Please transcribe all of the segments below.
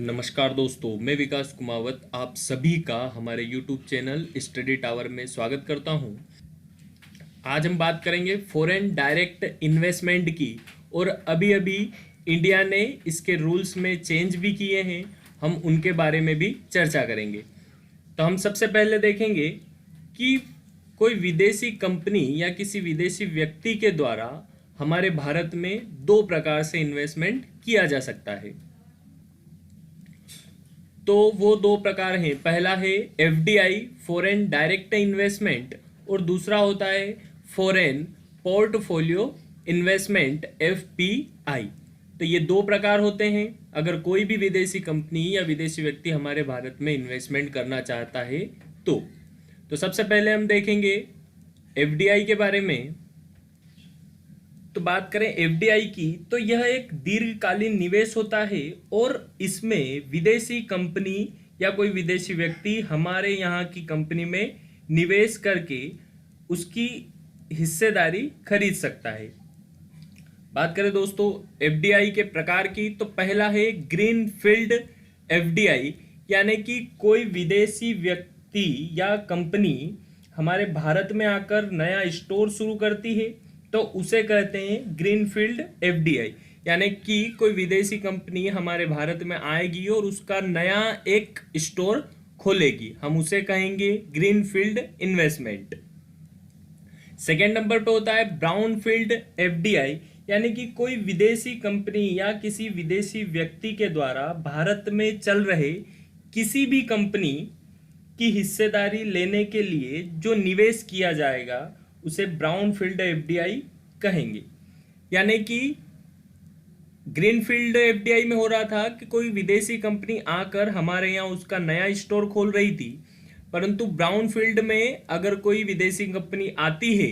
नमस्कार दोस्तों, मैं विकास कुमावत आप सभी का हमारे YouTube चैनल स्टडी टावर में स्वागत करता हूं। आज हम बात करेंगे फॉरेन डायरेक्ट इन्वेस्टमेंट की और अभी अभी इंडिया ने इसके रूल्स में चेंज भी किए हैं। हम उनके बारे में भी चर्चा करेंगे। तो हम सबसे पहले देखेंगे कि कोई विदेशी कंपनी या किसी विदेशी व्यक्ति के द्वारा हमारे भारत में दो प्रकार से इन्वेस्टमेंट किया जा सकता है। तो वो दो प्रकार हैं। पहला है एफडीआई, फॉरेन डायरेक्ट इन्वेस्टमेंट, और दूसरा होता है फॉरेन पोर्टफोलियो इन्वेस्टमेंट, एफपीआई। तो ये दो प्रकार होते हैं अगर कोई भी विदेशी कंपनी या विदेशी व्यक्ति हमारे भारत में इन्वेस्टमेंट करना चाहता है तो सबसे पहले हम देखेंगे एफडीआई के बारे में। तो बात करें एफडीआई की, तो यह एक दीर्घकालीन निवेश होता है और इसमें विदेशी कंपनी या कोई विदेशी व्यक्ति हमारे यहाँ की कंपनी में निवेश करके उसकी हिस्सेदारी खरीद सकता है। बात करें दोस्तों एफडीआई के प्रकार की, तो पहला है ग्रीन फील्ड एफडीआई, यानी कि कोई विदेशी व्यक्ति या कंपनी हमारे भारत में आकर नया स्टोर शुरू करती है तो उसे कहते हैं ग्रीनफील्ड एफडीआई। यानी कि कोई विदेशी कंपनी हमारे भारत में आएगी और उसका नया एक स्टोर खोलेगी, हम उसे कहेंगे ग्रीनफील्ड इन्वेस्टमेंट। सेकेंड नंबर पे होता है ब्राउनफील्ड एफडीआई, यानी कि कोई विदेशी कंपनी या किसी विदेशी व्यक्ति के द्वारा भारत में चल रहे किसी भी कंपनी की हिस्सेदारी लेने के लिए जो निवेश किया जाएगा उसे ब्राउनफील्ड एफडीआई कहेंगे। यानी कि ग्रीनफील्ड एफडीआई में हो रहा था कि कोई विदेशी कंपनी आकर हमारे यहाँ उसका नया स्टोर खोल रही थी, परंतु ब्राउनफील्ड में अगर कोई विदेशी कंपनी आती है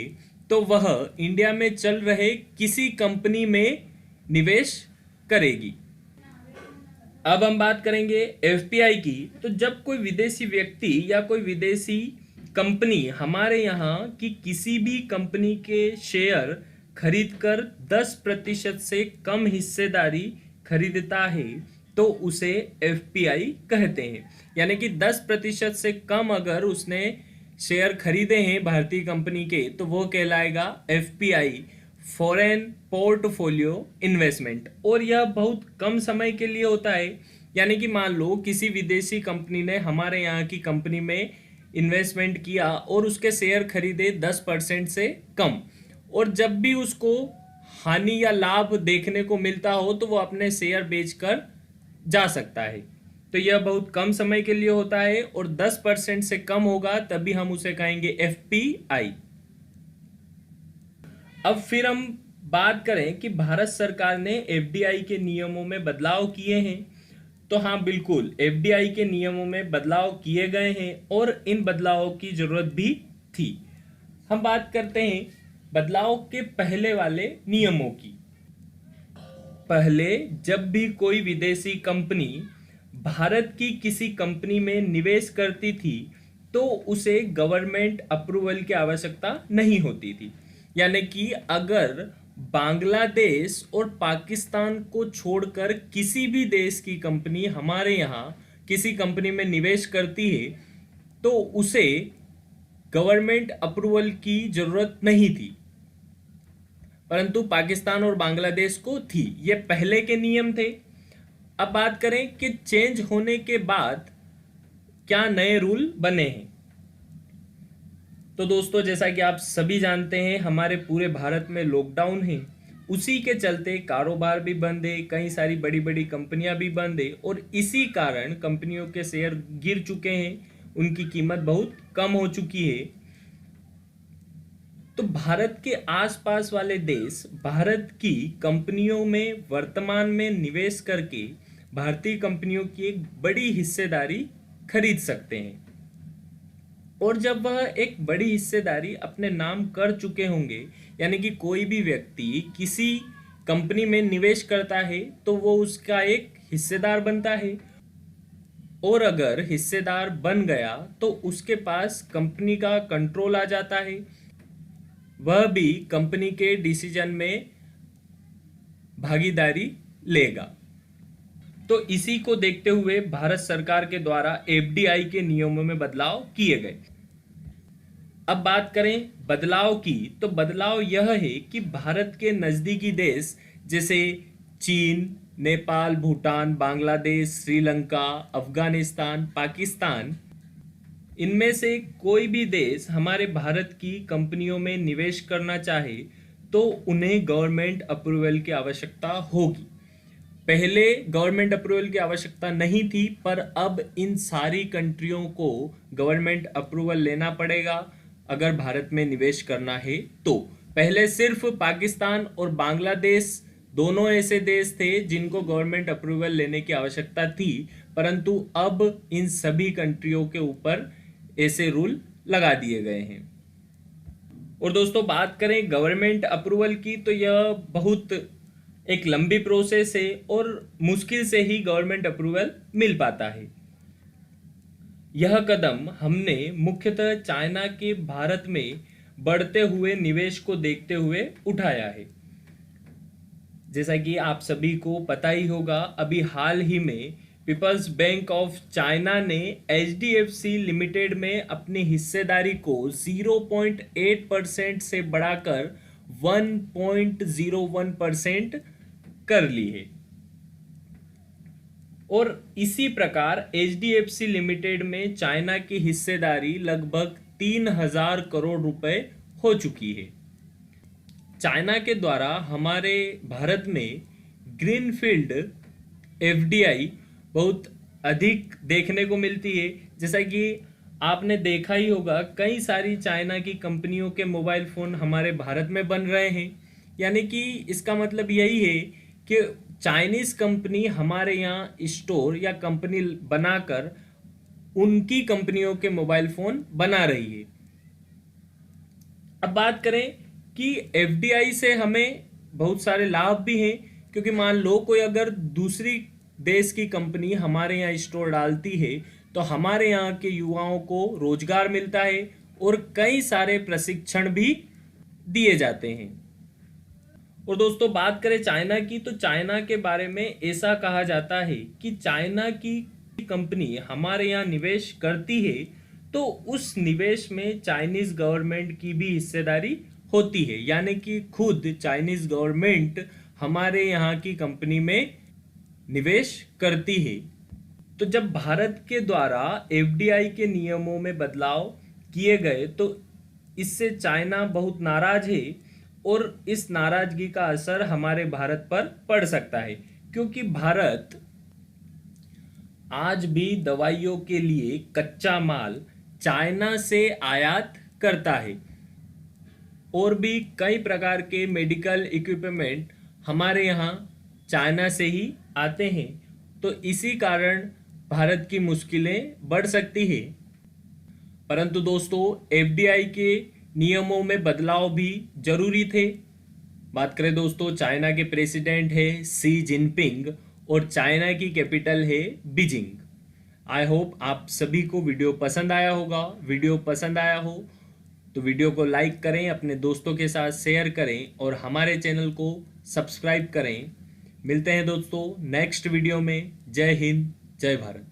तो वह इंडिया में चल रहे किसी कंपनी में निवेश करेगी। अब हम बात करेंगे एफपीआई की। तो जब कोई विदेशी व्यक्ति या कोई विदेशी कंपनी हमारे यहाँ की किसी भी कंपनी के शेयर खरीदकर 10% से कम हिस्सेदारी खरीदता है तो उसे एफपीआई कहते हैं। यानी कि 10% से कम अगर उसने शेयर खरीदे हैं भारतीय कंपनी के तो वो कहलाएगा एफपीआई, फॉरेन पोर्टफोलियो इन्वेस्टमेंट। और यह बहुत कम समय के लिए होता है। यानी कि मान लो किसी विदेशी कंपनी ने हमारे यहाँ की कंपनी में इन्वेस्टमेंट किया और उसके शेयर खरीदे 10% से कम, और जब भी उसको हानि या लाभ देखने को मिलता हो तो वो अपने शेयर बेचकर जा सकता है। तो यह बहुत कम समय के लिए होता है और 10% से कम होगा तभी हम उसे कहेंगे एफपीआई। अब फिर हम बात करें कि भारत सरकार ने एफडीआई के नियमों में बदलाव किए हैं। तो हाँ, बिल्कुल एफडीआई के नियमों में बदलाव किए गए हैं और इन बदलावों की जरूरत भी थी। हम बात करते हैं बदलाव के पहले वाले नियमों की। पहले जब भी कोई विदेशी कंपनी भारत की किसी कंपनी में निवेश करती थी तो उसे गवर्नमेंट अप्रूवल की आवश्यकता नहीं होती थी। यानी कि अगर बांग्लादेश और पाकिस्तान को छोड़कर किसी भी देश की कंपनी हमारे यहाँ किसी कंपनी में निवेश करती है तो उसे गवर्नमेंट अप्रूवल की जरूरत नहीं थी, परंतु पाकिस्तान और बांग्लादेश को थी। ये पहले के नियम थे। अब बात करें कि चेंज होने के बाद क्या नए रूल बने हैं। तो दोस्तों, जैसा कि आप सभी जानते हैं हमारे पूरे भारत में लॉकडाउन है, उसी के चलते कारोबार भी बंद है, कई सारी बड़ी बड़ी कंपनियां भी बंद है और इसी कारण कंपनियों के शेयर गिर चुके हैं, उनकी कीमत बहुत कम हो चुकी है। तो भारत के आसपास वाले देश भारत की कंपनियों में वर्तमान में निवेश करके भारतीय कंपनियों की एक बड़ी हिस्सेदारी खरीद सकते हैं, और जब वह एक बड़ी हिस्सेदारी अपने नाम कर चुके होंगे, यानी कि कोई भी व्यक्ति किसी कंपनी में निवेश करता है तो वो उसका एक हिस्सेदार बनता है, और अगर हिस्सेदार बन गया तो उसके पास कंपनी का कंट्रोल आ जाता है, वह भी कंपनी के डिसीजन में भागीदारी लेगा। तो इसी को देखते हुए भारत सरकार के द्वारा एफडीआई के नियमों में बदलाव किए गए। अब बात करें बदलाव की, तो बदलाव यह है कि भारत के नज़दीकी देश जैसे चीन, नेपाल, भूटान, बांग्लादेश, श्रीलंका, अफगानिस्तान, पाकिस्तान, इनमें से कोई भी देश हमारे भारत की कंपनियों में निवेश करना चाहे तो उन्हें गवर्नमेंट अप्रूवल की आवश्यकता होगी। पहले गवर्नमेंट अप्रूवल की आवश्यकता नहीं थी, पर अब इन सारी कंट्रियों को गवर्नमेंट अप्रूवल लेना पड़ेगा अगर भारत में निवेश करना है तो। पहले सिर्फ पाकिस्तान और बांग्लादेश दोनों ऐसे देश थे जिनको गवर्नमेंट अप्रूवल लेने की आवश्यकता थी, परंतु अब इन सभी कंट्रियों के ऊपर ऐसे रूल लगा दिए गए हैं। और दोस्तों बात करें गवर्नमेंट अप्रूवल की, तो यह बहुत एक लंबी प्रोसेस है और मुश्किल से ही गवर्नमेंट अप्रूवल मिल पाता है। यह कदम हमने मुख्यतः चाइना के भारत में बढ़ते हुए निवेश को देखते हुए उठाया है। जैसा कि आप सभी को पता ही होगा, अभी हाल ही में पीपल्स बैंक ऑफ चाइना ने एचडीएफसी लिमिटेड में अपनी हिस्सेदारी को 0.8% से बढ़ाकर 1.01% कर ली है। और इसी प्रकार एचडीएफसी लिमिटेड में चाइना की हिस्सेदारी लगभग 3000 करोड़ रुपए हो चुकी है। चाइना के द्वारा हमारे भारत में ग्रीनफील्ड एफडीआई बहुत अधिक देखने को मिलती है। जैसा कि आपने देखा ही होगा, कई सारी चाइना की कंपनियों के मोबाइल फ़ोन हमारे भारत में बन रहे हैं। यानी कि इसका मतलब यही है कि चाइनीज़ कंपनी हमारे यहाँ स्टोर या कंपनी बनाकर उनकी कंपनियों के मोबाइल फ़ोन बना रही है। अब बात करें कि एफडीआई से हमें बहुत सारे लाभ भी हैं, क्योंकि मान लो कोई अगर दूसरी देश की कंपनी हमारे यहाँ स्टोर डालती है तो हमारे यहाँ के युवाओं को रोजगार मिलता है और कई सारे प्रशिक्षण भी दिए जाते हैं। और दोस्तों बात करें चाइना की, तो चाइना के बारे में ऐसा कहा जाता है कि चाइना की कंपनी हमारे यहाँ निवेश करती है तो उस निवेश में चाइनीज गवर्नमेंट की भी हिस्सेदारी होती है। यानी कि खुद चाइनीज गवर्नमेंट हमारे यहाँ की कंपनी में निवेश करती है। तो जब भारत के द्वारा एफडीआई के नियमों में बदलाव किए गए तो इससे चाइना बहुत नाराज है और इस नाराजगी का असर हमारे भारत पर पड़ सकता है, क्योंकि भारत आज भी दवाइयों के लिए कच्चा माल चाइना से आयात करता है और भी कई प्रकार के मेडिकल इक्विपमेंट हमारे यहाँ चाइना से ही आते हैं। तो इसी कारण भारत की मुश्किलें बढ़ सकती है। परंतु दोस्तों एफडीआई के नियमों में बदलाव भी जरूरी थे। बात करें दोस्तों, चाइना के प्रेसिडेंट है शी जिनपिंग और चाइना की कैपिटल है बीजिंग। आई होप आप सभी को वीडियो पसंद आया होगा। वीडियो पसंद आया हो तो वीडियो को लाइक करें, अपने दोस्तों के साथ शेयर करें और हमारे चैनल को सब्सक्राइब करें। मिलते हैं दोस्तों नेक्स्ट वीडियो में। जय हिंद, जय भारत।